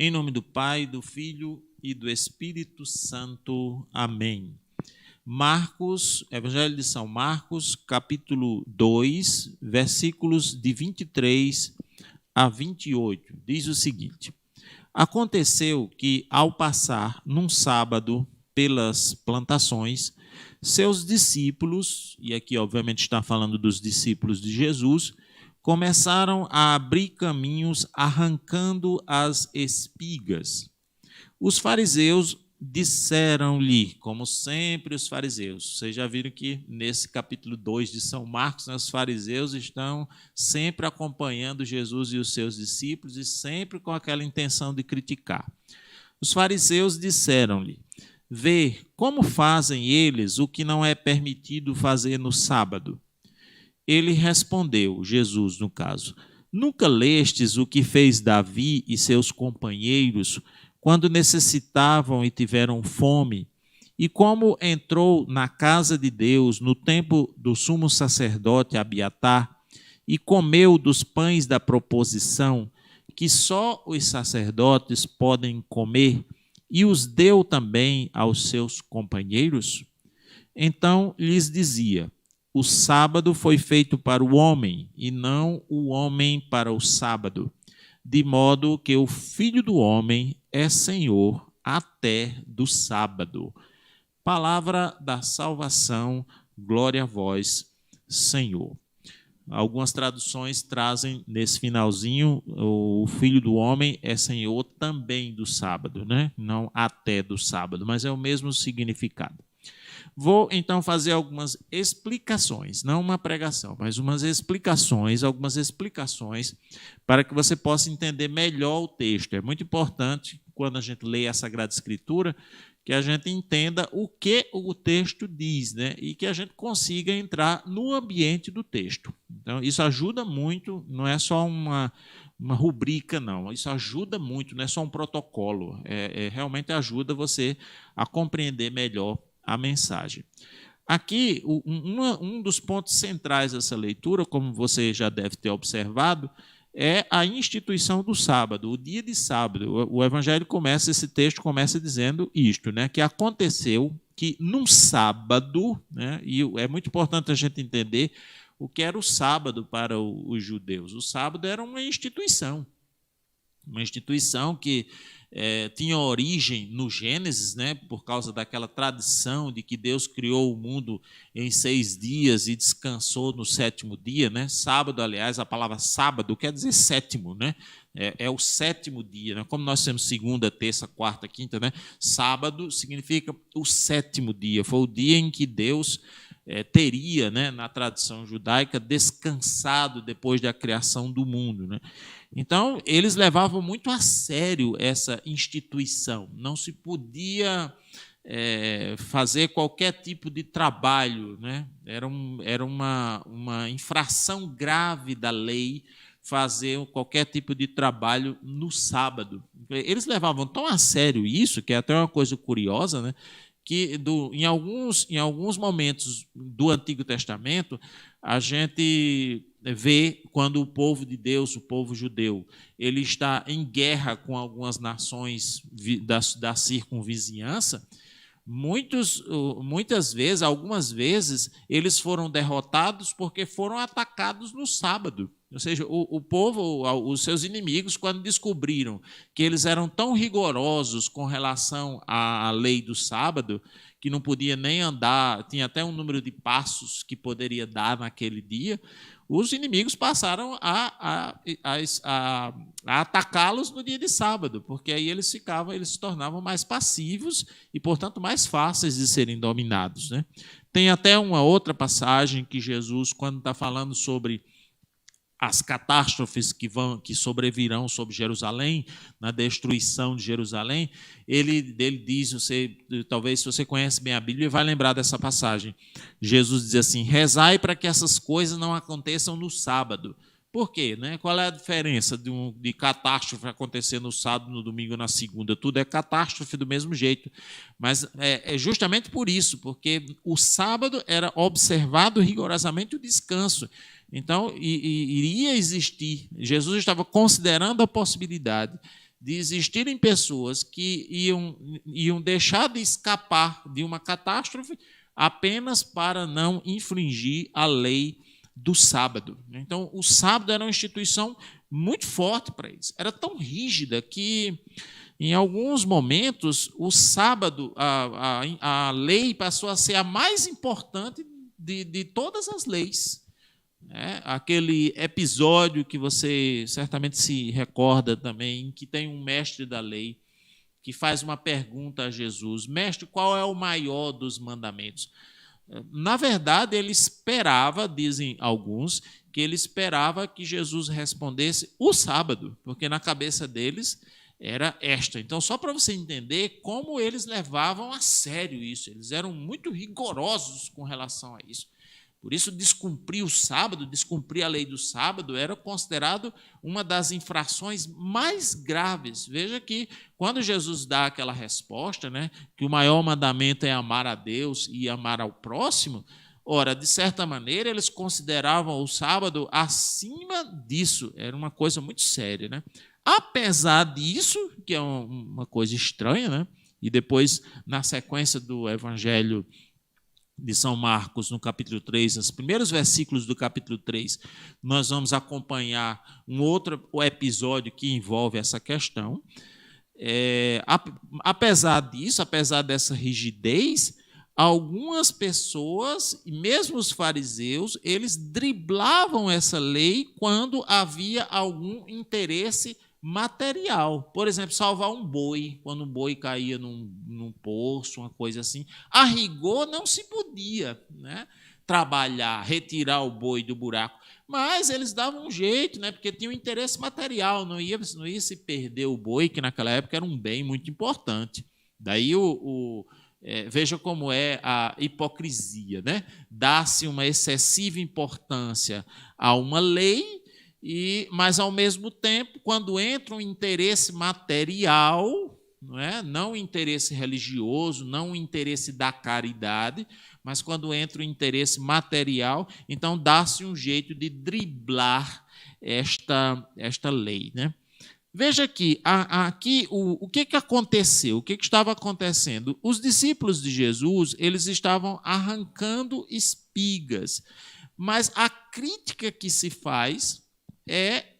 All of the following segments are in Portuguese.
Em nome do Pai, do Filho e do Espírito Santo. Amém. Marcos, Evangelho de São Marcos, capítulo 2, versículos de 23 a 28, diz o seguinte: Aconteceu que, ao passar num sábado pelas plantações, seus discípulos, e aqui obviamente está falando dos discípulos de Jesus, começaram a abrir caminhos arrancando as espigas. Os fariseus disseram-lhe, como sempre os fariseus. Vocês já viram que nesse capítulo 2 de São Marcos, os fariseus estão sempre acompanhando Jesus e os seus discípulos e sempre com aquela intenção de criticar. Os fariseus disseram-lhe: Vê como fazem eles o que não é permitido fazer no sábado. Ele respondeu, Jesus no caso: Nunca lestes o que fez Davi e seus companheiros quando necessitavam e tiveram fome, e como entrou na casa de Deus no tempo do sumo sacerdote Abiatar, e comeu dos pães da proposição, que só os sacerdotes podem comer, e os deu também aos seus companheiros? Então lhes dizia: O sábado foi feito para o homem, e não o homem para o sábado, de modo que o Filho do Homem é Senhor até do sábado. Palavra da salvação, glória a vós, Senhor. Algumas traduções trazem nesse finalzinho: o Filho do Homem é Senhor também do sábado, né? Não até do sábado, mas é o mesmo significado. Vou então fazer algumas explicações, não uma pregação, mas algumas explicações para que você possa entender melhor o texto. É muito importante, quando a gente lê a Sagrada Escritura, que a gente entenda o que o texto diz, né? E que a gente consiga entrar no ambiente do texto. Então, isso ajuda muito, não é só uma rubrica, não. Isso ajuda muito, não é só um protocolo. Realmente ajuda você a compreender melhor a mensagem. Aqui, um dos pontos centrais dessa leitura, como você já deve ter observado, é a instituição do sábado, o dia de sábado. O Evangelho esse texto começa dizendo isto, né, que aconteceu que num sábado, né, e é muito importante a gente entender o que era o sábado para os judeus. O sábado era uma instituição que tinha origem no Gênesis, né, por causa daquela tradição de que Deus criou o mundo em 6 dias e descansou no 7º dia. Né? Sábado, aliás, a palavra sábado quer dizer sétimo, né? É o 7º dia. Né? Como nós temos segunda, terça, quarta, quinta, né? Sábado significa o 7º dia. Foi o dia em que Deus teria, né, na tradição judaica, descansado depois da criação do mundo. Né? Então, eles levavam muito a sério essa instituição. Não se podia fazer qualquer tipo de trabalho. Né? Era uma infração grave da lei fazer qualquer tipo de trabalho no sábado. Eles levavam tão a sério isso, que é até uma coisa curiosa, né? Que em alguns momentos do Antigo Testamento, a gente vê quando o povo de Deus, o povo judeu, ele está em guerra com algumas nações da circunvizinhança. Algumas vezes, eles foram derrotados porque foram atacados no sábado. Ou seja, o povo, os seus inimigos, quando descobriram que eles eram tão rigorosos com relação à lei do sábado, que não podia nem andar, tinha até um número de passos que poderia dar naquele dia, os inimigos passaram a atacá-los no dia de sábado, porque aí eles se tornavam mais passivos e, portanto, mais fáceis de serem dominados. Né? Tem até uma outra passagem que Jesus, quando está falando sobre as catástrofes que sobrevirão sobre Jerusalém, na destruição de Jerusalém, ele diz, talvez se você conhece bem a Bíblia, vai lembrar dessa passagem. Jesus diz assim: rezai para que essas coisas não aconteçam no sábado. Por quê? Né? Qual é a diferença de catástrofe acontecer no sábado, no domingo ou na segunda? Tudo é catástrofe do mesmo jeito. Mas é justamente por isso, porque o sábado era observado rigorosamente o descanso. Então, iria existir, Jesus estava considerando a possibilidade de existirem pessoas que iam deixar de escapar de uma catástrofe apenas para não infringir a lei do sábado. Então, o sábado era uma instituição muito forte para eles. Era tão rígida que, em alguns momentos, o sábado, a lei passou a ser a mais importante de todas as leis. Aquele episódio que você certamente se recorda também, que tem um mestre da lei que faz uma pergunta a Jesus: mestre, qual é o maior dos mandamentos? Na verdade, ele esperava, dizem alguns, que ele esperava que Jesus respondesse o sábado, porque na cabeça deles era esta. Então, só para você entender como eles levavam a sério isso, eles eram muito rigorosos com relação a isso. Por isso, descumprir o sábado, descumprir a lei do sábado, era considerado uma das infrações mais graves. Veja que, quando Jesus dá aquela resposta, que o maior mandamento é amar a Deus e amar ao próximo, ora, de certa maneira, eles consideravam o sábado acima disso. Era uma coisa muito séria. Apesar disso, que é uma coisa estranha, e depois, na sequência do Evangelho de São Marcos, no capítulo 3, os primeiros versículos do capítulo 3, nós vamos acompanhar um outro episódio que envolve essa questão. Apesar disso, apesar dessa rigidez, algumas pessoas, e mesmo os fariseus, eles driblavam essa lei quando havia algum interesse material. Por exemplo, salvar um boi, quando um boi caía num poço, uma coisa assim. A rigor não se podia trabalhar, retirar o boi do buraco. Mas eles davam um jeito, porque tinha um interesse material, não ia se perder o boi, que naquela época era um bem muito importante. Daí veja como é a hipocrisia. Dá-se uma excessiva importância a uma lei, mas, ao mesmo tempo, quando entra um interesse material, não o interesse religioso, não o interesse da caridade, mas quando entra o interesse material, então dá-se um jeito de driblar esta lei. Veja aqui o que aconteceu, o que estava acontecendo. Os discípulos de Jesus, eles estavam arrancando espigas, mas a crítica que se faz é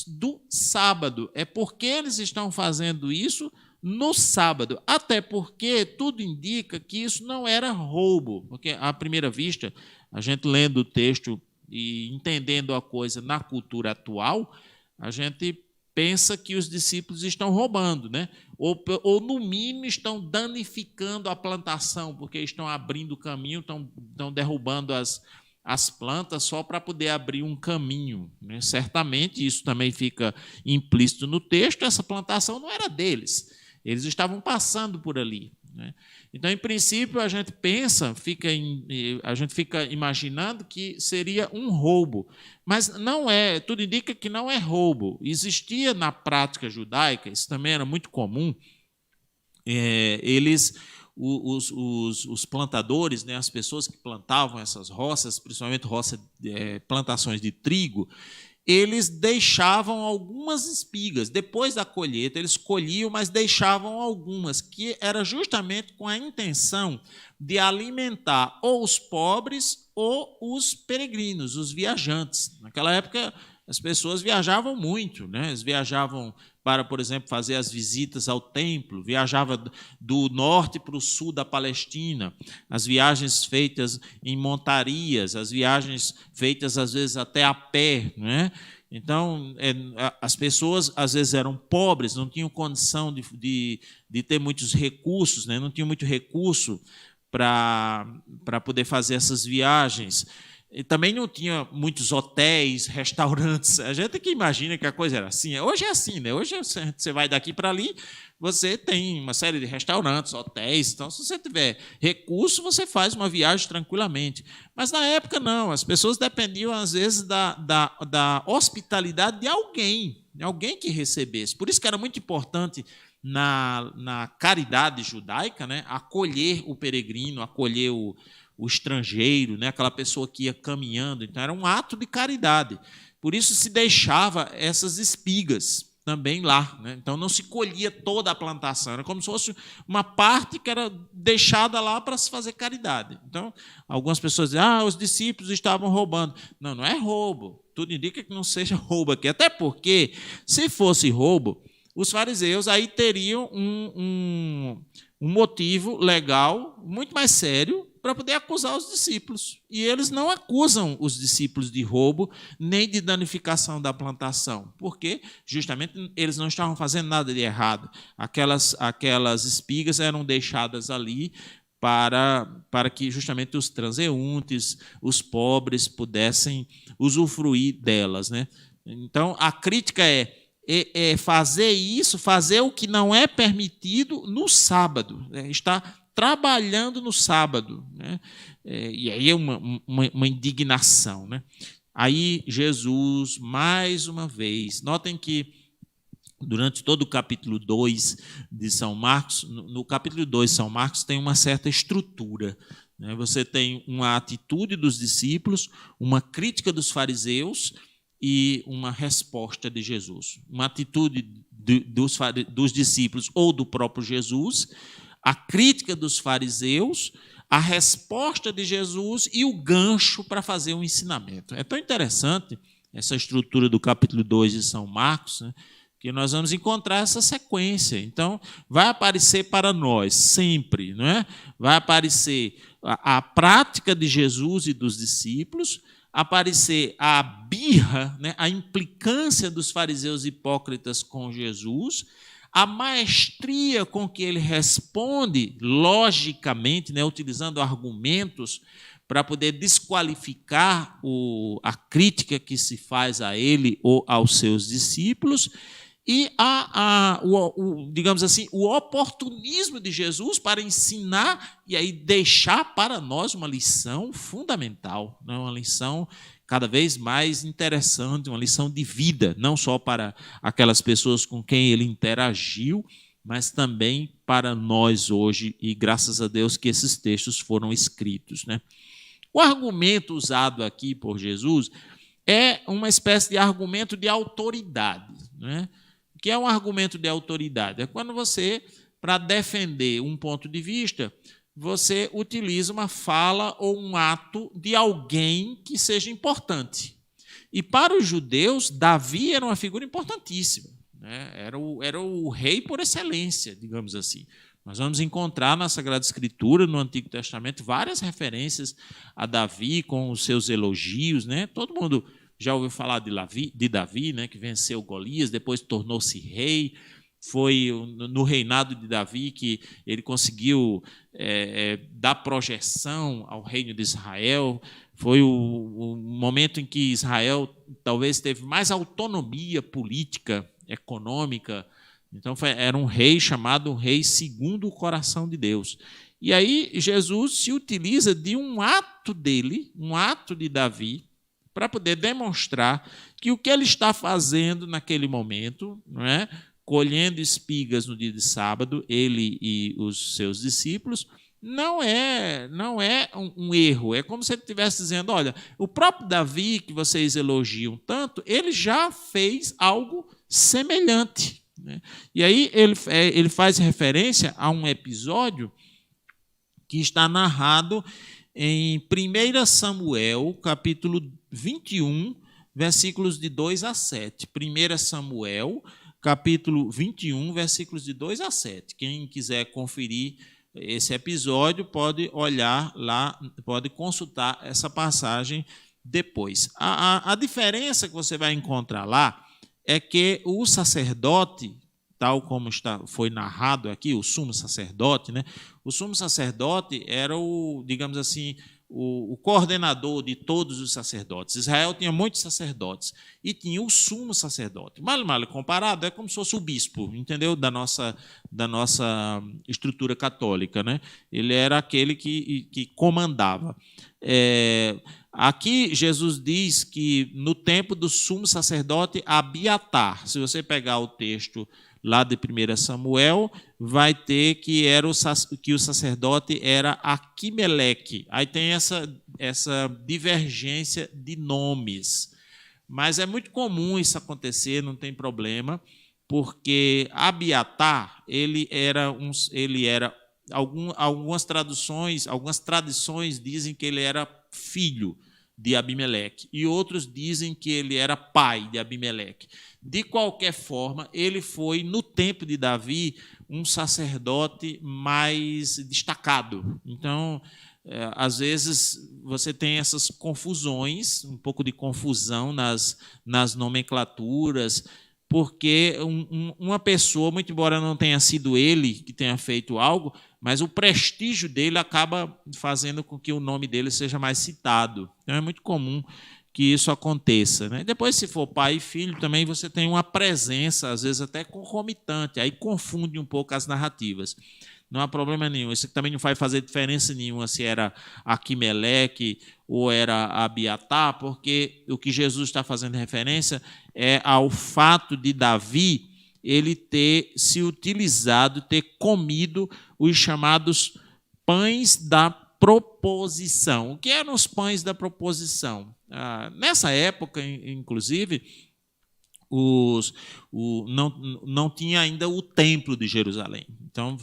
do sábado, é porque eles estão fazendo isso no sábado, até porque tudo indica que isso não era roubo, porque, à primeira vista, a gente lendo o texto e entendendo a coisa na cultura atual, a gente pensa que os discípulos estão roubando, ou no mínimo estão danificando a plantação, porque estão abrindo o caminho, estão derrubando as plantas só para poder abrir um caminho. Certamente, isso também fica implícito no texto, essa plantação não era deles, eles estavam passando por ali. Então, em princípio, a gente fica imaginando que seria um roubo, mas não é, tudo indica que não é roubo. Existia na prática judaica, isso também era muito comum, os plantadores, as pessoas que plantavam essas roças, principalmente plantações de trigo, eles deixavam algumas espigas. Depois da colheita, eles colhiam, mas deixavam algumas, que era justamente com a intenção de alimentar ou os pobres ou os peregrinos, os viajantes. Naquela época, as pessoas viajavam muito, eles viajavam para, por exemplo, fazer as visitas ao templo, viajava do norte para o sul da Palestina, as viagens feitas em montarias, as viagens feitas, às vezes, até a pé. Então, as pessoas, às vezes, eram pobres, não tinham condição de ter muitos recursos, não tinham muito recurso para poder fazer essas viagens. E também não tinha muitos hotéis, restaurantes. A gente que imagina que a coisa era assim. Hoje é assim, Hoje você vai daqui para ali, você tem uma série de restaurantes, hotéis. Então, se você tiver recurso, você faz uma viagem tranquilamente. Mas na época, não. As pessoas dependiam, às vezes, da hospitalidade de alguém que recebesse. Por isso que era muito importante na caridade judaica, acolher o peregrino, acolher o estrangeiro, aquela pessoa que ia caminhando. Então, era um ato de caridade. Por isso se deixava essas espigas. também lá, né? Então não se colhia toda a plantação, era como se fosse uma parte que era deixada lá para se fazer caridade. Então, algumas pessoas dizem, os discípulos estavam roubando. Não, não é roubo. Tudo indica que não seja roubo aqui. Até porque, se fosse roubo, os fariseus aí teriam um motivo legal muito mais sério para poder acusar os discípulos. E eles não acusam os discípulos de roubo nem de danificação da plantação, porque justamente eles não estavam fazendo nada de errado. Aquelas espigas eram deixadas ali para que justamente os transeuntes, os pobres, pudessem usufruir delas, né? Então, a crítica é fazer isso, fazer o que não é permitido no sábado, né? Está trabalhando no sábado, né? E aí é uma indignação, né? Aí Jesus, mais uma vez, notem que durante todo o capítulo 2 de São Marcos, no capítulo 2 de São Marcos tem uma certa estrutura, né? Você tem uma atitude dos discípulos, uma crítica dos fariseus e uma resposta de Jesus. Uma atitude dos discípulos ou do próprio Jesus, a crítica dos fariseus, a resposta de Jesus e o gancho para fazer um ensinamento. É tão interessante essa estrutura do capítulo 2 de São Marcos, né, que nós vamos encontrar essa sequência. Então, vai aparecer para nós sempre, não é? Vai aparecer a prática de Jesus e dos discípulos, aparecer a birra, né, a implicância dos fariseus hipócritas com Jesus, a maestria com que ele responde, logicamente, né, utilizando argumentos para poder desqualificar a crítica que se faz a ele ou aos seus discípulos, e digamos assim, o oportunismo de Jesus para ensinar e aí deixar para nós uma lição fundamental, né? Uma lição cada vez mais interessante, uma lição de vida, não só para aquelas pessoas com quem ele interagiu, mas também para nós hoje, e graças a Deus que esses textos foram escritos, né? O argumento usado aqui por Jesus é uma espécie de argumento de autoridade, né? O que é um argumento de autoridade? É quando você, para defender um ponto de vista, você utiliza uma fala ou um ato de alguém que seja importante. E para os judeus, Davi era uma figura importantíssima, né? Era o rei por excelência, digamos assim. Nós vamos encontrar na Sagrada Escritura, no Antigo Testamento, várias referências a Davi com os seus elogios, né? Todo mundo já ouviu falar de Davi, né, que venceu Golias, depois tornou-se rei. Foi no reinado de Davi que ele conseguiu dar projeção ao reino de Israel. Foi o momento em que Israel talvez teve mais autonomia política, econômica. Então, era um rei chamado rei segundo o coração de Deus. E aí Jesus se utiliza de um ato dele, um ato de Davi, para poder demonstrar que o que ele está fazendo naquele momento, não é? Colhendo espigas no dia de sábado, ele e os seus discípulos, não é um erro. É como se ele estivesse dizendo, olha, o próprio Davi, que vocês elogiam tanto, ele já fez algo semelhante, né? E aí ele faz referência a um episódio que está narrado em 1 Samuel, capítulo 21, versículos de 2 a 7. 1 Samuel, capítulo 21, versículos de 2 a 7. Quem quiser conferir esse episódio pode olhar lá, pode consultar essa passagem depois. A diferença que você vai encontrar lá é que o sacerdote, tal como foi narrado aqui, o sumo sacerdote, né? O sumo sacerdote era digamos assim, o coordenador de todos os sacerdotes. Israel tinha muitos sacerdotes e tinha o sumo sacerdote. Mal comparado, é como se fosse o bispo, entendeu? Da nossa estrutura católica, né? Ele era aquele que comandava. Aqui Jesus diz que no tempo do sumo sacerdote Abiatar, se você pegar o texto lá de 1 Samuel, vai ter que o sacerdote era Aquimeleque. Aí tem essa divergência de nomes. Mas é muito comum isso acontecer, não tem problema. porque Abiatar, algumas tradições dizem que ele era filho de Abimeleque, e outros dizem que ele era pai de Abimeleque. De qualquer forma, ele foi, no tempo de Davi, um sacerdote mais destacado. Então, às vezes, você tem essas confusões, um pouco de confusão nas nomenclaturas, porque uma pessoa, muito embora não tenha sido ele que tenha feito algo, mas o prestígio dele acaba fazendo com que o nome dele seja mais citado. Então, é muito comum que isso aconteça, né? Depois, se for pai e filho, também você tem uma presença, às vezes até concomitante, aí confunde um pouco as narrativas. Não há problema nenhum. Isso também não vai fazer diferença nenhuma se era Aquimeleque ou era Abiatar, porque o que Jesus está fazendo referência é ao fato de Davi ele ter se utilizado, ter comido os chamados pães da proposição. O que eram os pães da proposição? Nessa época, inclusive, não tinha ainda o templo de Jerusalém. Então,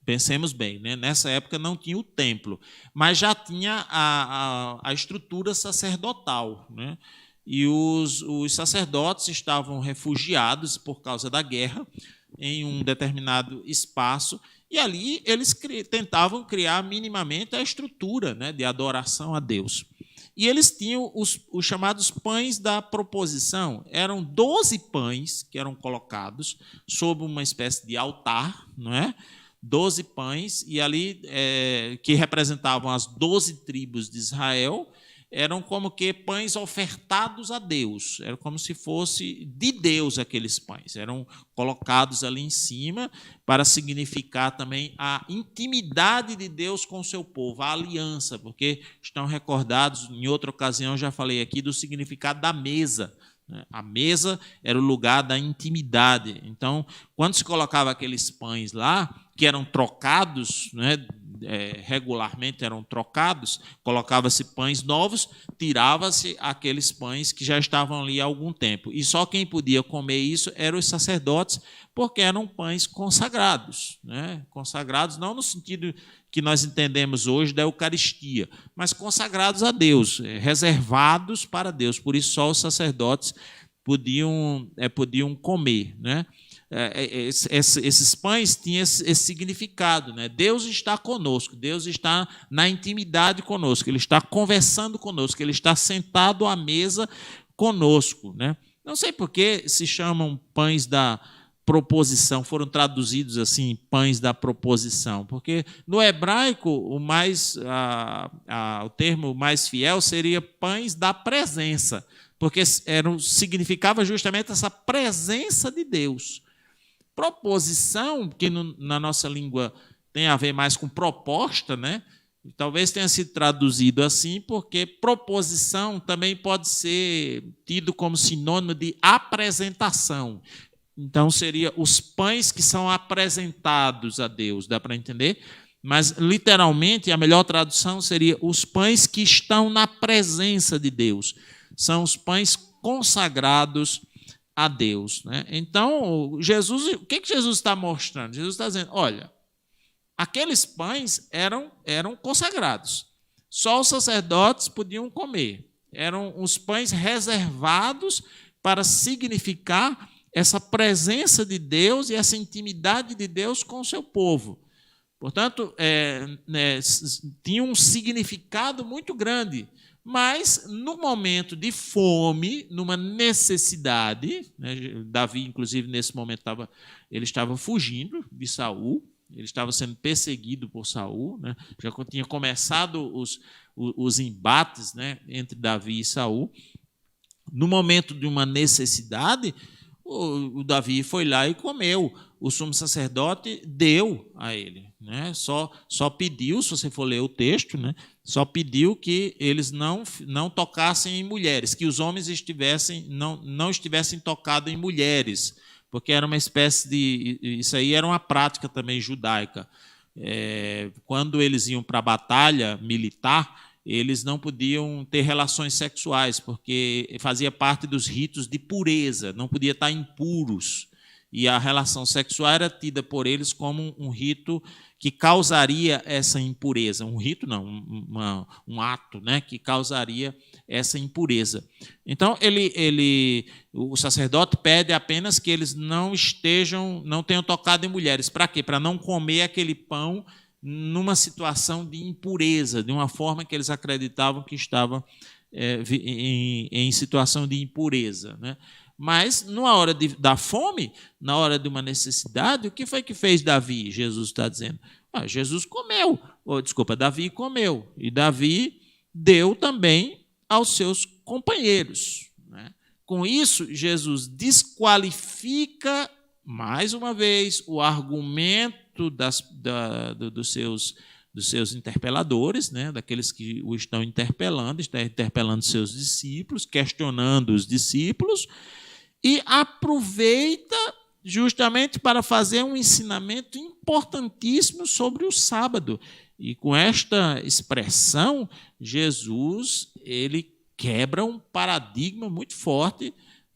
pensemos bem, né? Nessa época não tinha o templo, mas já tinha a estrutura sacerdotal, né? E os sacerdotes estavam refugiados por causa da guerra em um determinado espaço, e ali eles tentavam criar minimamente a estrutura, né, de adoração a Deus. E eles tinham os chamados pães da proposição. Eram 12 pães que eram colocados sob uma espécie de altar, não é? 12 pães, e ali que representavam as 12 tribos de Israel, eram como que pães ofertados a Deus. Era como se fosse de Deus aqueles pães. Eram colocados ali em cima para significar também a intimidade de Deus com o seu povo, a aliança, porque estão recordados, em outra ocasião já falei aqui, do significado da mesa. A mesa era o lugar da intimidade. Então, quando se colocava aqueles pães lá, que eram trocados, né, regularmente eram trocados, colocava-se pães novos, tirava-se aqueles pães que já estavam ali há algum tempo. E só quem podia comer isso eram os sacerdotes, porque eram pães consagrados, né? Consagrados não no sentido que nós entendemos hoje da Eucaristia, mas consagrados a Deus, reservados para Deus. Por isso só os sacerdotes podiam comer, né? Esses pães tinham esse significado, né? Deus está conosco, Deus está na intimidade conosco, Ele está conversando conosco, Ele está sentado à mesa conosco, né? Não sei por que se chamam pães da proposição, foram traduzidos assim, pães da proposição, porque no hebraico o termo mais fiel seria pães da presença, porque significava justamente essa presença de Deus. Proposição, que na nossa língua tem a ver mais com proposta, né? Talvez tenha sido traduzido assim, porque proposição também pode ser tido como sinônimo de apresentação. Então, seria os pães que são apresentados a Deus, dá para entender? Mas, literalmente, a melhor tradução seria os pães que estão na presença de Deus. São os pães consagrados a Deus, né? Então, o que Jesus está mostrando? Jesus está dizendo, olha, aqueles pães eram consagrados. Só os sacerdotes podiam comer. Eram os pães reservados para significar essa presença de Deus e essa intimidade de Deus com o seu povo. Portanto, tinha um significado muito grande. Mas, no momento de fome, numa necessidade, né, Davi, inclusive, nesse momento, ele estava fugindo de Saul, ele estava sendo perseguido por Saul, né, já tinha começado os embates, né, entre Davi e Saul. No momento de uma necessidade, o Davi foi lá e comeu. O sumo sacerdote deu a ele, né? Só pediu, se você for ler o texto, né? Só pediu que eles não tocassem em mulheres, que os homens não estivessem tocados em mulheres, porque era uma espécie de... Isso aí era uma prática também judaica. Quando eles iam para a batalha militar, eles não podiam ter relações sexuais, porque fazia parte dos ritos de pureza, não podia estar impuros. E a relação sexual era tida por eles como um rito que causaria essa impureza. Um rito não, um ato, né, que causaria essa impureza. Então, o sacerdote pede apenas que eles não tenham tocado em mulheres. Para quê? Para não comer aquele pão numa situação de impureza, de uma forma que eles acreditavam que estava em situação de impureza, né? Mas, na hora da fome, na hora de uma necessidade, o que foi que fez Davi? Jesus está dizendo. Jesus comeu, Davi comeu, e Davi deu também aos seus companheiros, né? Com isso, Jesus desqualifica, mais uma vez, o argumento dos seus interpeladores, né? Daqueles que o estão interpelando seus discípulos, questionando os discípulos, e aproveita justamente para fazer um ensinamento importantíssimo sobre o sábado. E com esta expressão, Jesus ele quebra um paradigma muito forte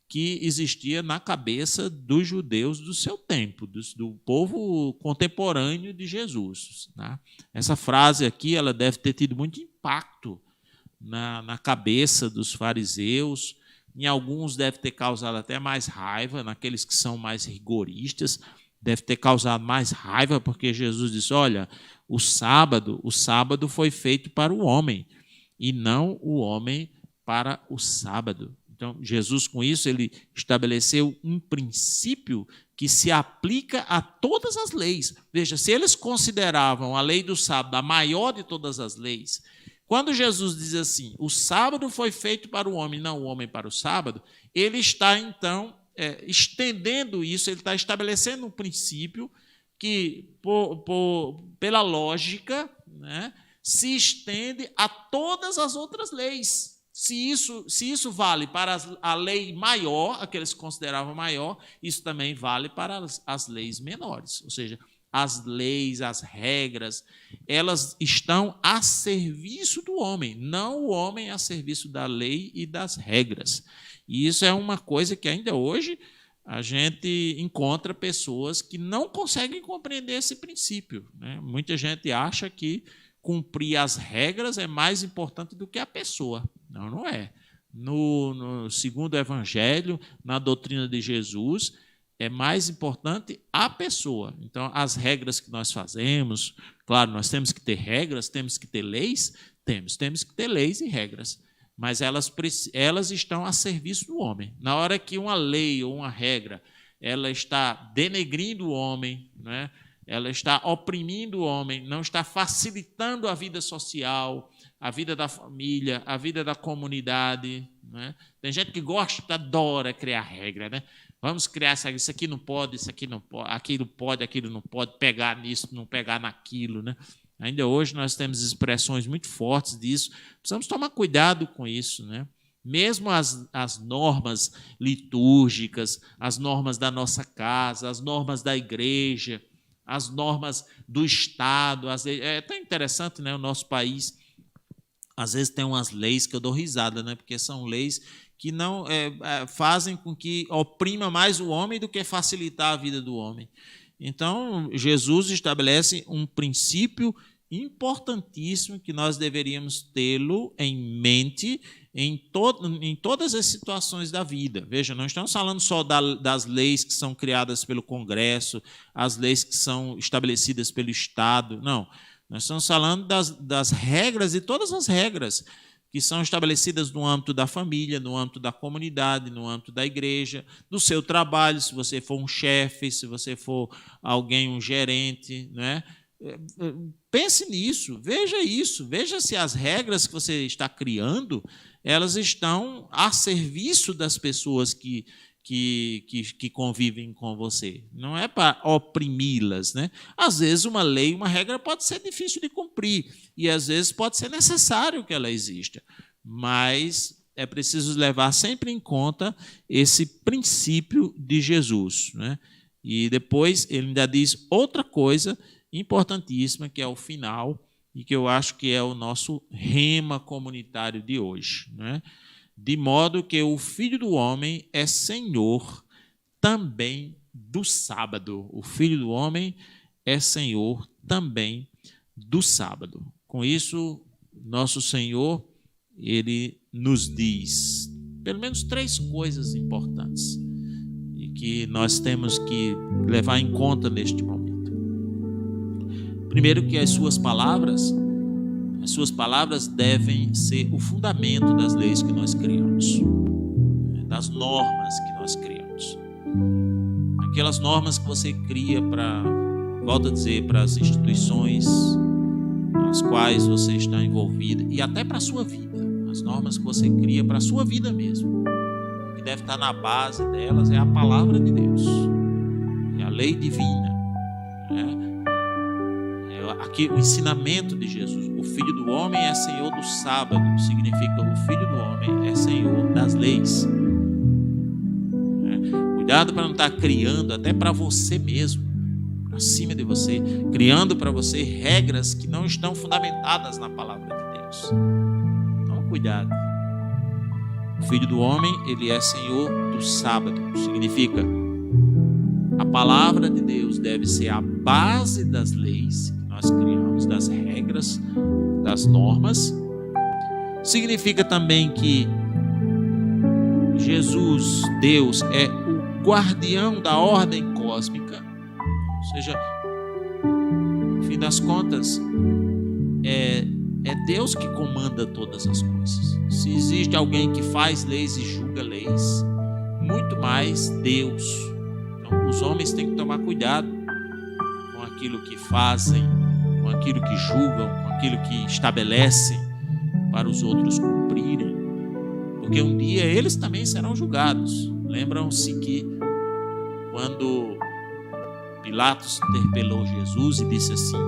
que existia na cabeça dos judeus do seu tempo, do povo contemporâneo de Jesus, né? Essa frase aqui ela deve ter tido muito impacto na cabeça dos fariseus. Em alguns deve ter causado até mais raiva, naqueles que são mais rigoristas, deve ter causado mais raiva, porque Jesus disse, olha, o sábado foi feito para o homem, e não o homem para o sábado. Então, Jesus, com isso, ele estabeleceu um princípio que se aplica a todas as leis. Veja, se eles consideravam a lei do sábado a maior de todas as leis, quando Jesus diz assim, o sábado foi feito para o homem, não o homem para o sábado, ele está, então, estendendo isso, ele está estabelecendo um princípio que, pela lógica, né, se estende a todas as outras leis. Se isso vale para a lei maior, a que eles consideravam maior, isso também vale para as leis menores. Ou seja, as leis, as regras, elas estão a serviço do homem, não o homem a serviço da lei e das regras. E isso é uma coisa que ainda hoje a gente encontra pessoas que não conseguem compreender esse princípio, né? Muita gente acha que cumprir as regras é mais importante do que a pessoa. Não, não é. No segundo evangelho, na doutrina de Jesus, é mais importante a pessoa. Então, as regras que nós fazemos, claro, nós temos que ter regras, temos que ter leis, temos que ter leis e regras, mas elas estão a serviço do homem. Na hora que uma lei ou uma regra ela está denegrindo o homem, né? Ela está oprimindo o homem, não está facilitando a vida social, a vida da família, a vida da comunidade, né? Tem gente que gosta, adora criar regra, né? Vamos criar essa regra, isso aqui não pode, isso aqui não pode, aquilo não pode, pegar nisso, não pegar naquilo, né? Ainda hoje nós temos expressões muito fortes disso. Precisamos tomar cuidado com isso, né? Mesmo as normas litúrgicas, as normas da nossa casa, as normas da igreja, as normas do Estado. É tão interessante, né? O nosso país, às vezes, tem umas leis que eu dou risada, né? Porque são leis que não fazem com que oprima mais o homem do que facilitar a vida do homem. Então, Jesus estabelece um princípio importantíssimo que nós deveríamos tê-lo em mente em todas as situações da vida. Veja, não estamos falando só das leis que são criadas pelo Congresso, as leis que são estabelecidas pelo Estado, não. Nós estamos falando das regras, e todas as regras que são estabelecidas no âmbito da família, no âmbito da comunidade, no âmbito da igreja, do seu trabalho, se você for um chefe, se você for alguém, um gerente, né? Pense nisso, veja se as regras que você está criando, elas estão a serviço das pessoas que convivem com você. Não é para oprimi-las, né? Às vezes uma lei, uma regra pode ser difícil de cumprir e às vezes pode ser necessário que ela exista, mas é preciso levar sempre em conta esse princípio de Jesus, né? E depois ele ainda diz outra coisa importantíssima, que é o final, e que eu acho que é o nosso rema comunitário de hoje, né? De modo que o Filho do Homem é Senhor também do sábado. O Filho do Homem é Senhor também do sábado. Com isso, nosso Senhor, ele nos diz pelo menos 3 coisas importantes e que nós temos que levar em conta neste momento. Primeiro, que as suas palavras devem ser o fundamento das leis que nós criamos, das normas que nós criamos. Aquelas normas que você cria volto a dizer, para as instituições nas quais você está envolvido e até para a sua vida. As normas que você cria para a sua vida mesmo. O que deve estar na base delas é a palavra de Deus. É a lei divina. Aqui o ensinamento de Jesus. O Filho do Homem é Senhor do sábado. Significa o Filho do Homem é Senhor das leis. Cuidado para não estar criando até para você mesmo, acima de você, criando para você regras que não estão fundamentadas na palavra de Deus. Então, cuidado. O Filho do Homem, ele é Senhor do sábado. Significa, a palavra de Deus deve ser a base das leis que nós criamos, das regras, das normas. Significa também que Jesus, Deus, é o guardião da ordem cósmica. Ou seja, no fim das contas, é Deus que comanda todas as coisas. Se existe alguém que faz leis e julga leis, muito mais Deus. Então, os homens têm que tomar cuidado com aquilo que fazem, com aquilo que julgam, com aquilo que estabelecem para os outros cumprirem. Porque um dia eles também serão julgados. Lembram-se que quando Pilatos interpelou Jesus e disse assim: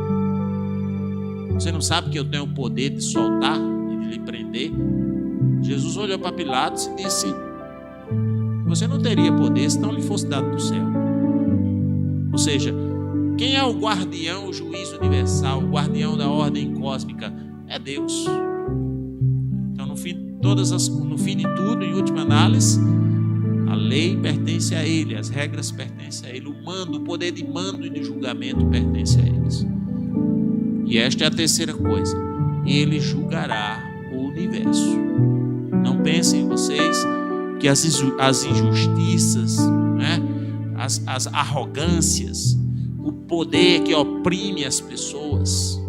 você não sabe que eu tenho o poder de soltar e de lhe prender? Jesus olhou para Pilatos e disse: você não teria poder se não lhe fosse dado do céu. Ou seja, quem é o guardião, o juiz universal, o guardião da ordem cósmica? É Deus. Então, no fim de tudo, em última análise, a lei pertence a Ele, as regras pertencem a Ele, o mando, o poder de mando e de julgamento pertence a eles. E esta é a terceira coisa: Ele julgará o universo. Não pensem vocês que as injustiças, as arrogâncias, o poder que oprime as pessoas,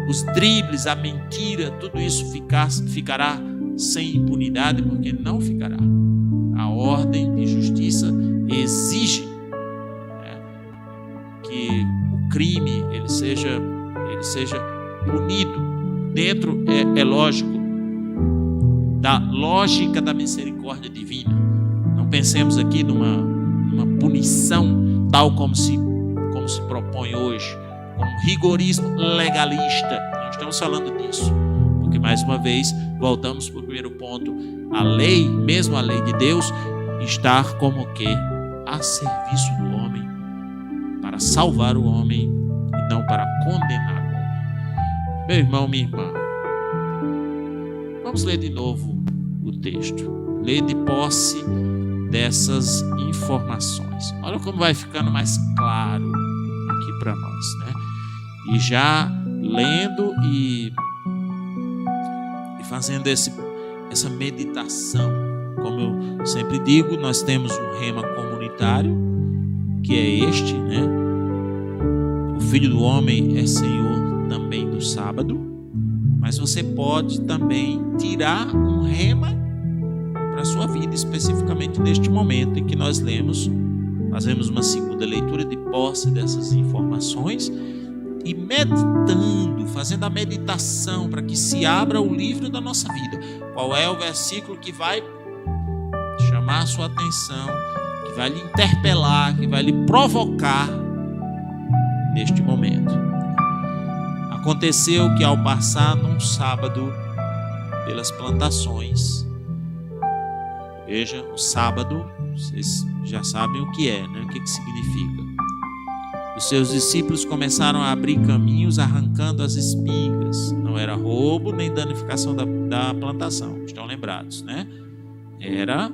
os dribles, a mentira, tudo isso ficará sem impunidade, porque não ficará. A ordem de justiça exige que o crime ele seja punido dentro, é lógico, da lógica da misericórdia divina. Não pensemos aqui numa punição tal como se propõe hoje, com um rigorismo legalista. Não estamos falando disso, porque mais uma vez voltamos para o primeiro ponto: a lei, mesmo a lei de Deus, está como que a serviço do homem, para salvar o homem e não para condenar o homem. Meu irmão, minha irmã, vamos ler de novo o texto. Ler de posse dessas informações. Olha como vai ficando mais claro aqui para nós, né? E já lendo e fazendo essa meditação, como eu sempre digo, nós temos um rema comunitário, que é este, né? O Filho do Homem é Senhor também do sábado, mas você pode também tirar um rema para a sua vida, especificamente neste momento em que nós fazemos uma segunda leitura de posse dessas informações e meditando, fazendo a meditação para que se abra o livro da nossa vida. Qual é o versículo que vai chamar a sua atenção, que vai lhe interpelar, que vai lhe provocar neste momento? Aconteceu que ao passar num sábado pelas plantações, veja, o sábado, vocês já sabem o que é, né? O que significa. Os seus discípulos começaram a abrir caminhos arrancando as espigas. Não era roubo nem danificação da plantação. Estão lembrados, né? Era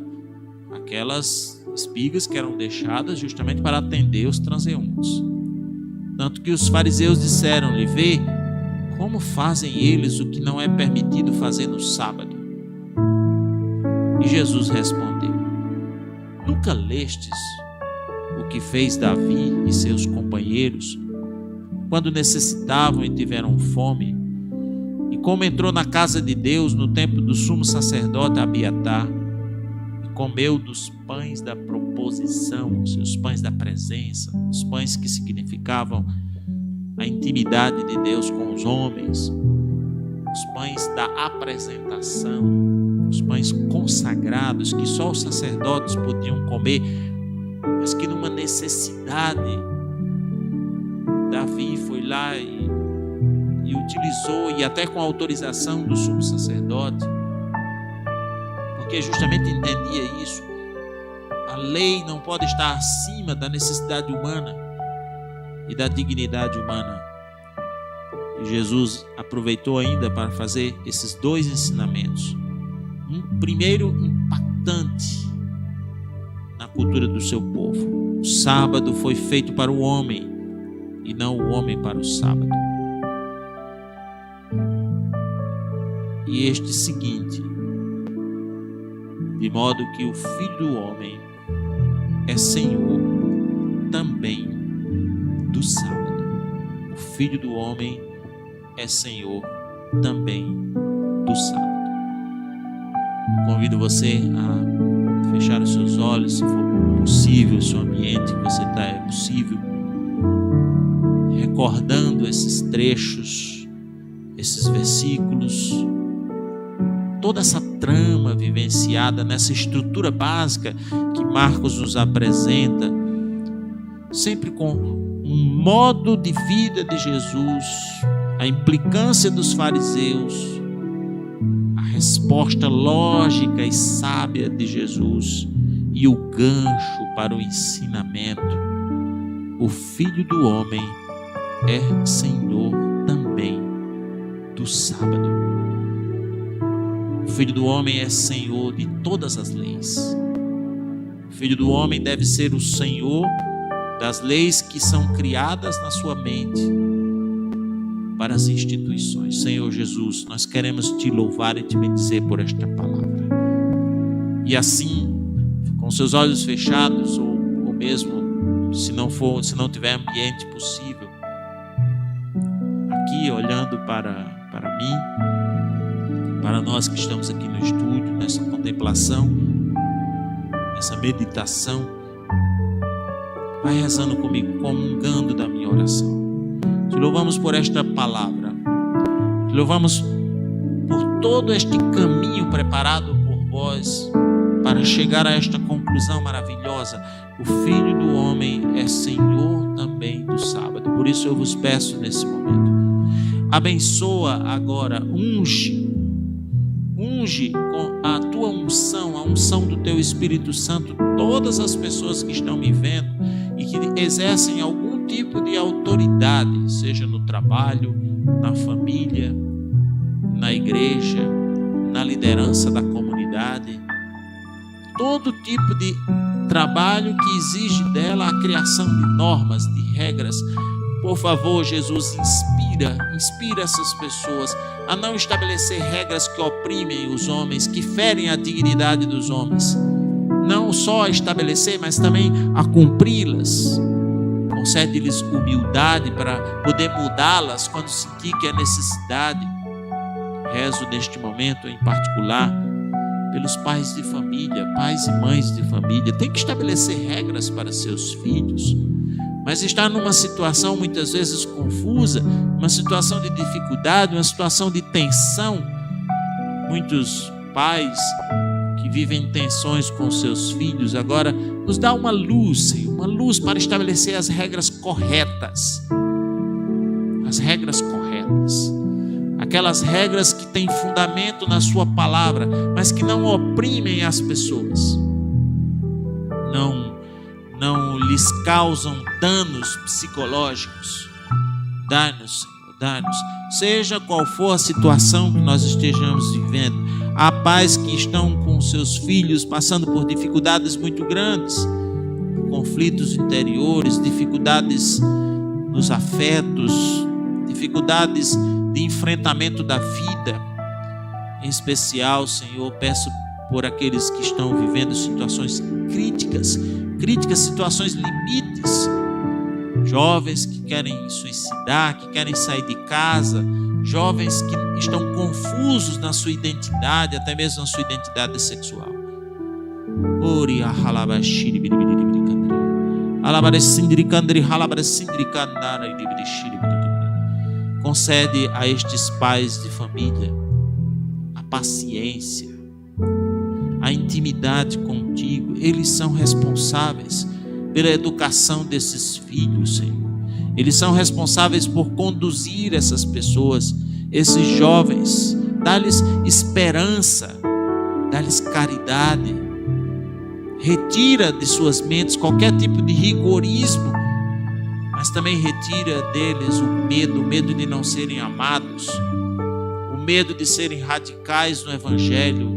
aquelas espigas que eram deixadas justamente para atender os transeuntes. Tanto que os fariseus disseram-lhe: vê como fazem eles o que não é permitido fazer no sábado. E Jesus respondeu: nunca lestes o que fez Davi e seus companheiros quando necessitavam e tiveram fome, e como entrou na casa de Deus no tempo do sumo sacerdote Abiatar e comeu dos pães da proposição, os pães da presença, os pães que significavam a intimidade de Deus com os homens, os pães da apresentação, os pães consagrados que só os sacerdotes podiam comer, mas que numa necessidade Davi foi lá e utilizou, e até com a autorização do sumo sacerdote, porque justamente entendia isso. A lei não pode estar acima da necessidade humana e da dignidade humana. E Jesus aproveitou ainda para fazer esses dois ensinamentos. Um primeiro impactante na cultura do seu povo: o sábado foi feito para o homem e não o homem para o sábado. E este seguinte: de modo que o Filho do Homem é Senhor também do sábado. O Filho do Homem é Senhor também do sábado. Eu convido você a fechar os seus olhos, se for possível, se o ambiente que você está é possível, recordando esses trechos, esses versículos, toda essa trama vivenciada nessa estrutura básica que Marcos nos apresenta, sempre com um modo de vida de Jesus, a implicância dos fariseus, a resposta lógica e sábia de Jesus e o gancho para o ensinamento. O Filho do Homem é Senhor também do sábado. O Filho do Homem é Senhor de todas as leis. O Filho do Homem deve ser o Senhor das leis que são criadas na sua mente para as instituições. Senhor Jesus, nós queremos te louvar e te bendizer por esta palavra. E assim, com seus olhos fechados, ou mesmo se não tiver ambiente possível, aqui olhando para mim, para nós que estamos aqui no estúdio, nessa contemplação, nessa meditação, vai rezando comigo, comungando da minha oração. Te louvamos por esta palavra, te louvamos por todo este caminho preparado por vós para chegar a esta conclusão maravilhosa: o Filho do Homem é Senhor também do sábado. Por isso eu vos peço nesse momento, abençoa agora, unge com a tua unção, a unção do teu Espírito Santo, todas as pessoas que estão me vendo e que exercem algum tipo de autoridade, seja no trabalho, na família, na igreja, na liderança da comunidade, todo tipo de trabalho que exige dela a criação de normas, de regras. Por favor, Jesus, inspira essas pessoas a não estabelecer regras que oprimem os homens, que ferem a dignidade dos homens. Não só a estabelecer, mas também a cumpri-las. Concede-lhes humildade para poder mudá-las quando sentir que é necessidade. Rezo neste momento em particular pelos pais de família, pais e mães de família. Tem que estabelecer regras para seus filhos, mas está numa situação muitas vezes confusa, uma situação de dificuldade, uma situação de tensão. Muitos pais que vivem tensões com seus filhos, agora nos dá uma luz, Senhor, uma luz para estabelecer as regras corretas. As regras corretas. Aquelas regras que têm fundamento na sua palavra, mas que não oprimem as pessoas. Não lhes causam danos psicológicos. Dá-nos, Senhor, dá-nos. Seja qual for a situação que nós estejamos vivendo, há pais que estão com seus filhos passando por dificuldades muito grandes, conflitos interiores, dificuldades nos afetos, dificuldades de enfrentamento da vida. Em especial, Senhor, peço por aqueles que estão vivendo situações críticas, situações limites, jovens que querem suicidar, que querem sair de casa, jovens que estão confusos na sua identidade, até mesmo na sua identidade sexual. Concede a estes pais de família a paciência, a intimidade contigo. Eles são responsáveis pela educação desses filhos, Senhor. Eles são responsáveis por conduzir essas pessoas, esses jovens. Dá-lhes esperança, dá-lhes caridade. Retira de suas mentes qualquer tipo de rigorismo, mas também retira deles o medo de não serem amados, o medo de serem radicais no Evangelho.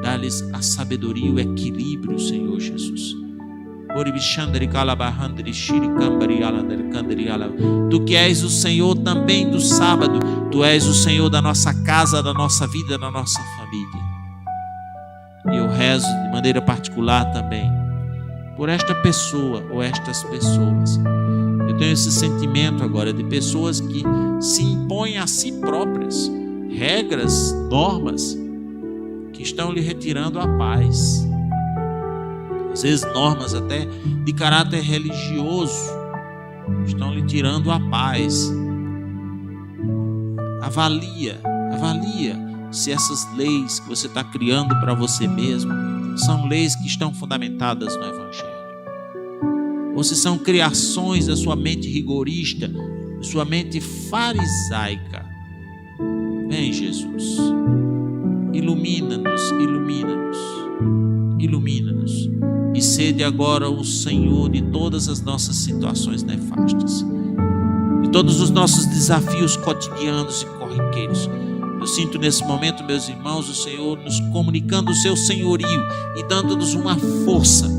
Dá-lhes a sabedoria e o equilíbrio, Senhor Jesus. Tu que és o Senhor também do sábado, Tu és o Senhor da nossa casa, da nossa vida, da nossa família. E eu rezo de maneira particular também por esta pessoa ou estas pessoas. Eu tenho esse sentimento agora de pessoas que se impõem a si próprias regras, normas que estão lhe retirando a paz. Às vezes normas até de caráter religioso estão lhe tirando a paz. Avalia se essas leis que você está criando para você mesmo são leis que estão fundamentadas no Evangelho, ou se são criações da sua mente rigorista, da sua mente farisaica. Vem, Jesus, ilumina-nos, e sede agora o Senhor de todas as nossas situações nefastas, de todos os nossos desafios cotidianos e corriqueiros. Eu sinto nesse momento, meus irmãos, o Senhor nos comunicando o seu senhorio e dando-nos uma força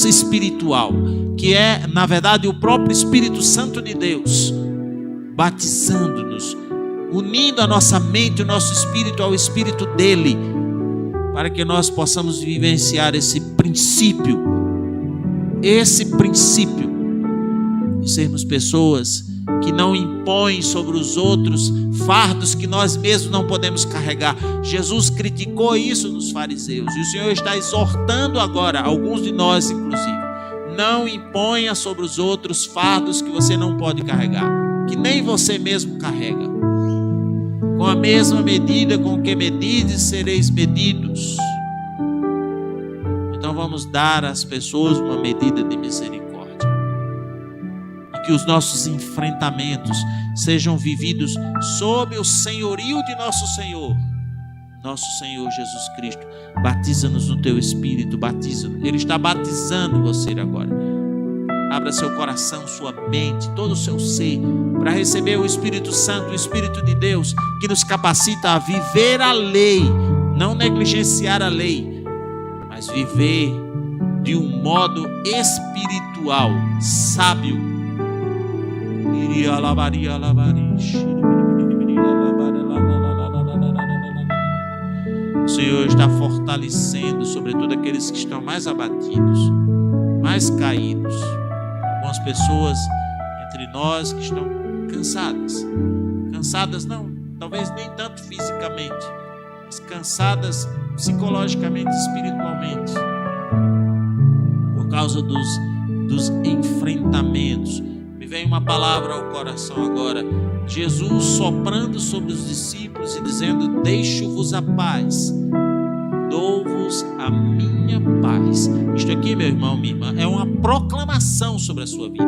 espiritual, que é, na verdade, o próprio Espírito Santo de Deus, batizando-nos, unindo a nossa mente, o nosso espírito ao espírito dele, para que nós possamos vivenciar esse princípio, de sermos pessoas que não impõem sobre os outros fardos que nós mesmos não podemos carregar. Jesus criticou isso nos fariseus, e o Senhor está exortando agora, alguns de nós inclusive: não imponha sobre os outros fardos que você não pode carregar, que nem você mesmo carrega. Com a mesma medida com que medides, sereis medidos. Então vamos dar às pessoas uma medida de misericórdia, e que os nossos enfrentamentos sejam vividos sob o senhorio de nosso Senhor Jesus Cristo. Batiza-nos no teu Espírito, batiza-nos. Ele está batizando você agora. Abra seu coração, sua mente, todo o seu ser, para receber o Espírito Santo, o Espírito de Deus, que nos capacita a viver a lei, não negligenciar a lei, mas viver de um modo espiritual, sábio. O Senhor está fortalecendo, sobretudo, aqueles que estão mais abatidos, mais caídos. Algumas pessoas entre nós que estão cansadas não, talvez nem tanto fisicamente, mas cansadas psicologicamente, espiritualmente, por causa dos enfrentamentos. Me vem uma palavra ao coração agora, Jesus soprando sobre os discípulos e dizendo: deixo-vos a paz, dou-vos a minha paz. Isto aqui, meu irmão, minha irmã, é uma proclamação sobre a sua vida.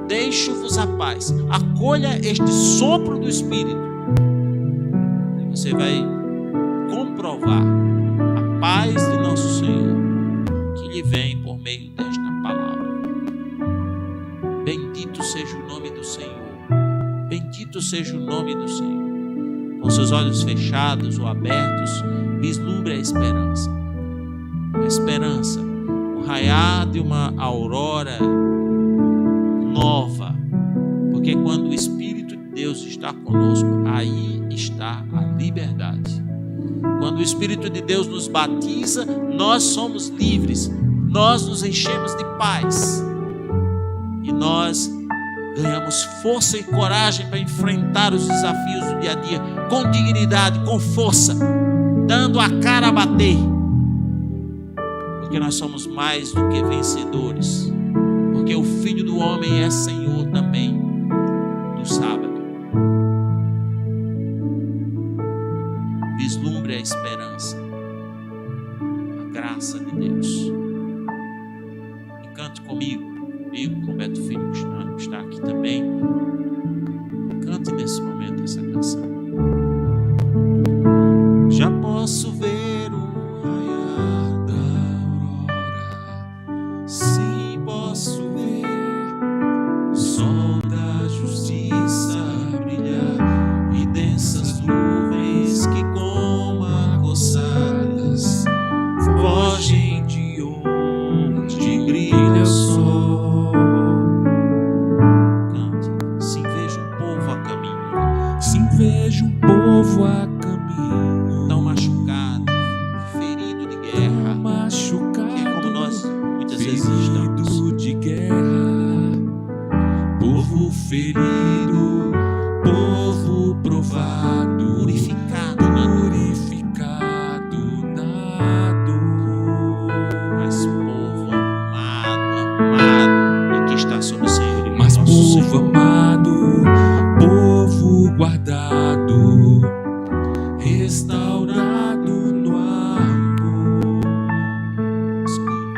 Deixo-vos a paz. Acolha este sopro do Espírito e você vai comprovar a paz de nosso Senhor, que lhe vem por meio desta palavra. Bendito seja o nome do Senhor. Bendito seja o nome do Senhor. com seus olhos fechados ou abertos, vislumbre a esperança. A esperança, o raiar de uma aurora nova. Porque quando o Espírito de Deus está conosco, aí está a liberdade. Quando o Espírito de Deus nos batiza, nós somos livres. Nós nos enchemos de paz. E nós ganhamos força e coragem para enfrentar os desafios do dia a dia com dignidade, com força, dando a cara a bater. Porque nós somos mais do que vencedores. Porque o Filho do Homem é Senhor também do sábado. Vislumbre a esperança, a graça de Deus. E cante comigo, com Beto Filho, que está aqui também. Cante nesse momento essa canção. Já posso ver o raiar da aurora, sim, posso ver o sol da justiça brilhar e densas nuvens que como acossadas fogem de onde brilha o sol. Cante. Sim, vejo um povo a caminho. Sim, vejo um povo a caminho, Tão machucado, ferido de guerra, machucado, que é como nós muitas vezes estamos. ferido de guerra, povo ferido, povo provado, Purificado na dor. purificado na dor. Mas povo amado, e que está sob o Senhor. Mas nosso povo Senhor. amado, povo guardado, restaurado no amor.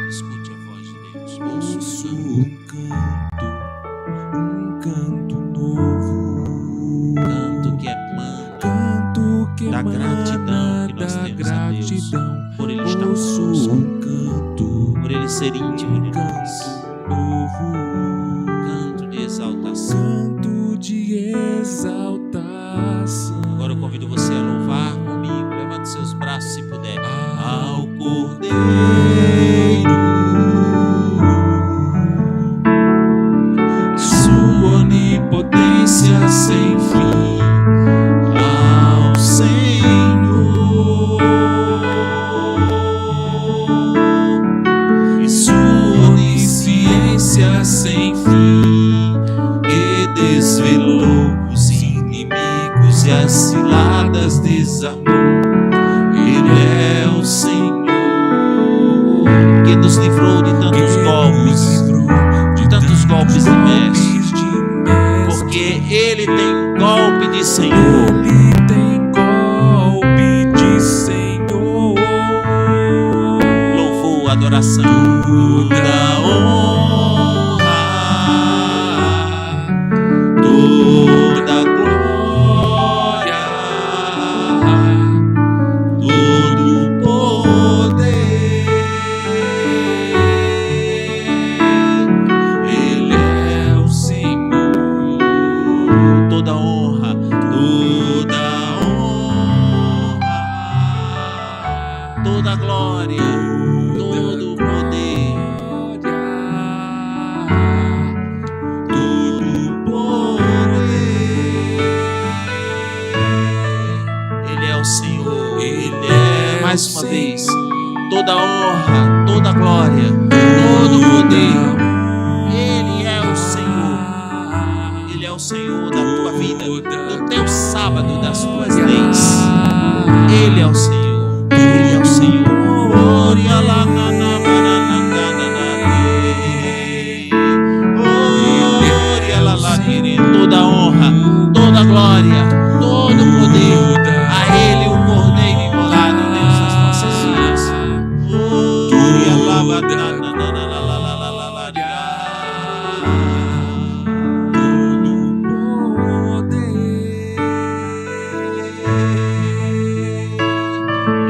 Escute a voz de Deus. Ouça o Ouço som. um canto novo, Canto que emana canto que da gratidão que nós da temos a Deus, gratidão. por Ele estar Ouço conosco, um canto, por Ele ser íntimo de nós. canto novo, Canto de exaltação. canto de exaltação. Agora eu convido você a louvar comigo. Levante seus braços se puder. Ao Cordeiro, sua onipotência sem fim, ao Senhor, e sua onisciência sem fim, que desvelou os inimigos e as ciladas desarmou. Ele é o Senhor Que nos livrou de tantos golpes, de tantos golpes de mestre. mestre. Porque Ele tem golpe de Senhor. Ele tem golpe de Senhor. Louvor, adoração, Toda honra, toda glória, todo poder. Ele é o Senhor. toda honra, toda glória, todo poder. Todo poder. Ele é o Senhor. Ele é Mais o uma vez, Senhor. toda honra, toda glória, todo poder. Ele é o Senhor. Ele é o Senhor da tua vida, do teu sábado, das tuas leis. Ele é o Senhor. Ele é o Senhor. Glória lá na toda honra, toda glória, todo poder. A Ele o Cordeiro imolado, Deus das nossas vidas. Glória lá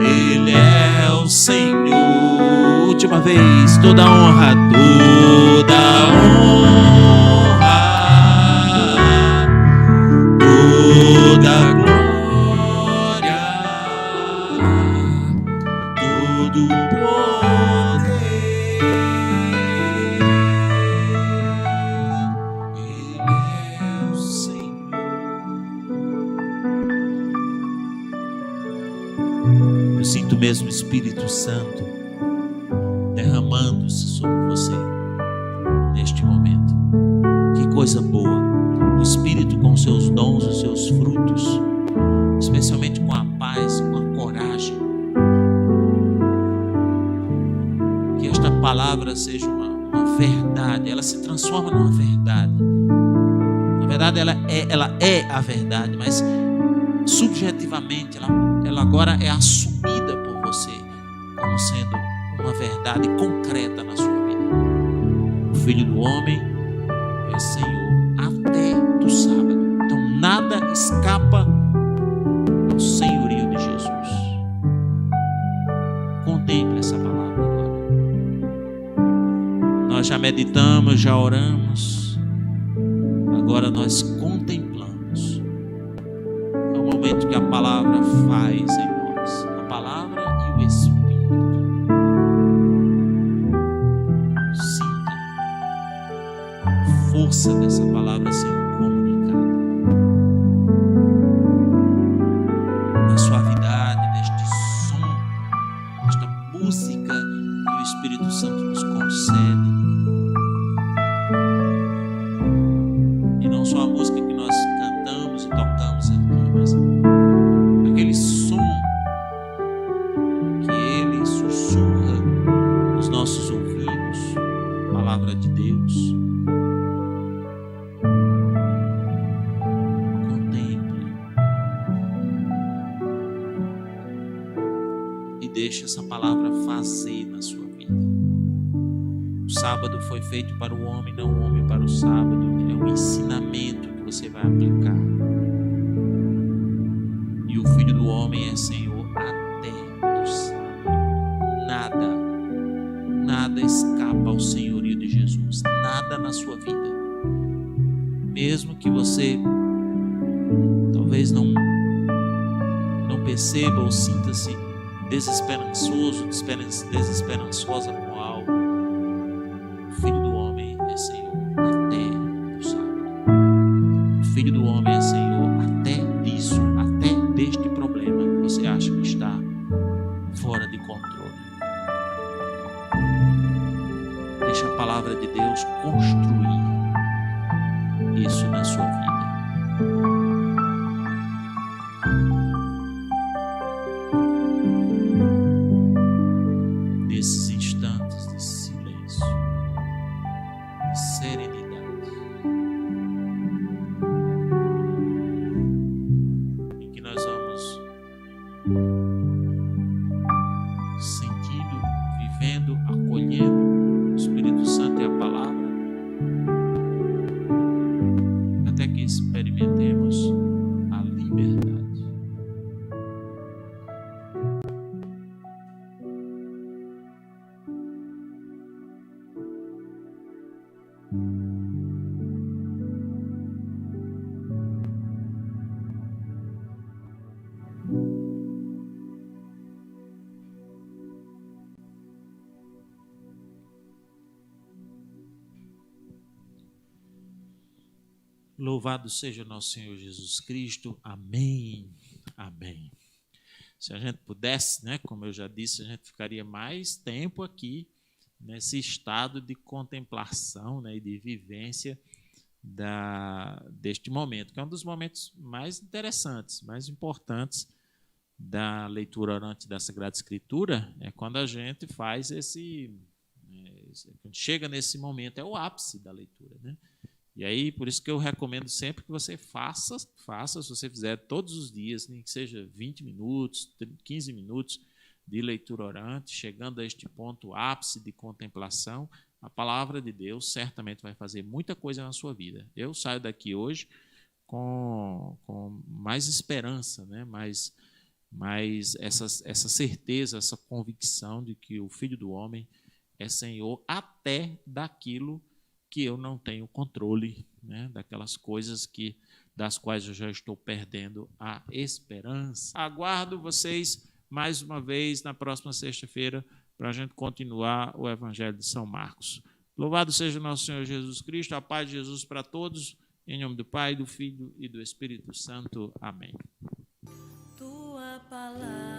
Ele é o Senhor. Última vez, toda honra, toda honra, toda glória. Eu sinto mesmo o Espírito Santo derramando-se sobre você neste momento. Que coisa boa. O Espírito com os seus dons, os seus frutos, especialmente com a paz, com a coragem. Que esta palavra seja uma verdade, ela se transforma numa verdade. Na verdade, ela é a verdade, mas subjetivamente ela agora é assumida por você como sendo uma verdade concreta na sua vida. O Filho do Homem é Senhor até do sábado. Então nada escapa ao senhorio de Jesus. Contemple essa palavra agora. Nós já meditamos, já oramos. Agora nós contemplamos. É o momento que a palavra faz em nós. A palavra e o Espírito. Sinta a força dessa palavra sendo comunicada. Na suavidade deste som, desta música que o Espírito Santo nos concede. E não só a música que nós cantamos e tocamos aqui, mas aquele som que Ele sussurra nos nossos ouvidos, a palavra de Deus. Contemple e deixe essa palavra fazer na sua vida. O sábado foi feito para o homem, não o homem para o sábado. É um ensinamento que você vai aplicar. E o Filho do Homem é Senhor até do sábado. Nada escapa ao senhorio de Jesus. Nada na sua vida. Mesmo que você talvez não perceba ou sinta-se desesperançoso, desesperançosa com algo, o Filho do Homem é Senhor até do sábado. O Filho do Homem é Senhor até disso, até deste problema que você acha que está fora de controle. Deixa a palavra de Deus construir isso na sua vida. Nesses instantes de silêncio, de serenidade, em que nós vamos sentindo, vivendo, acolhendo o Espírito Santo e a palavra, até que experimentemos a liberdade. Louvado seja nosso Senhor Jesus Cristo. Amém. Amém. Se a gente pudesse, né, como eu já disse, a gente ficaria mais tempo aqui nesse estado de contemplação, né, e de vivência deste momento, que é um dos momentos mais interessantes, mais importantes da leitura orante da Sagrada Escritura, é quando a gente faz quando chega nesse momento, é o ápice da leitura, né? E aí, por isso que eu recomendo sempre que você faça, se você fizer todos os dias, nem que seja 20 minutos, 15 minutos de leitura orante, chegando a este ponto ápice de contemplação, a palavra de Deus certamente vai fazer muita coisa na sua vida. Eu saio daqui hoje com mais esperança, né? mais essa certeza, essa convicção de que o Filho do Homem é Senhor até daquilo que eu não tenho controle, né? Daquelas coisas das quais eu já estou perdendo a esperança. Aguardo vocês mais uma vez na próxima sexta-feira para a gente continuar o Evangelho de São Marcos. Louvado seja nosso Senhor Jesus Cristo, a paz de Jesus para todos, em nome do Pai, do Filho e do Espírito Santo. Amém. Tua palavra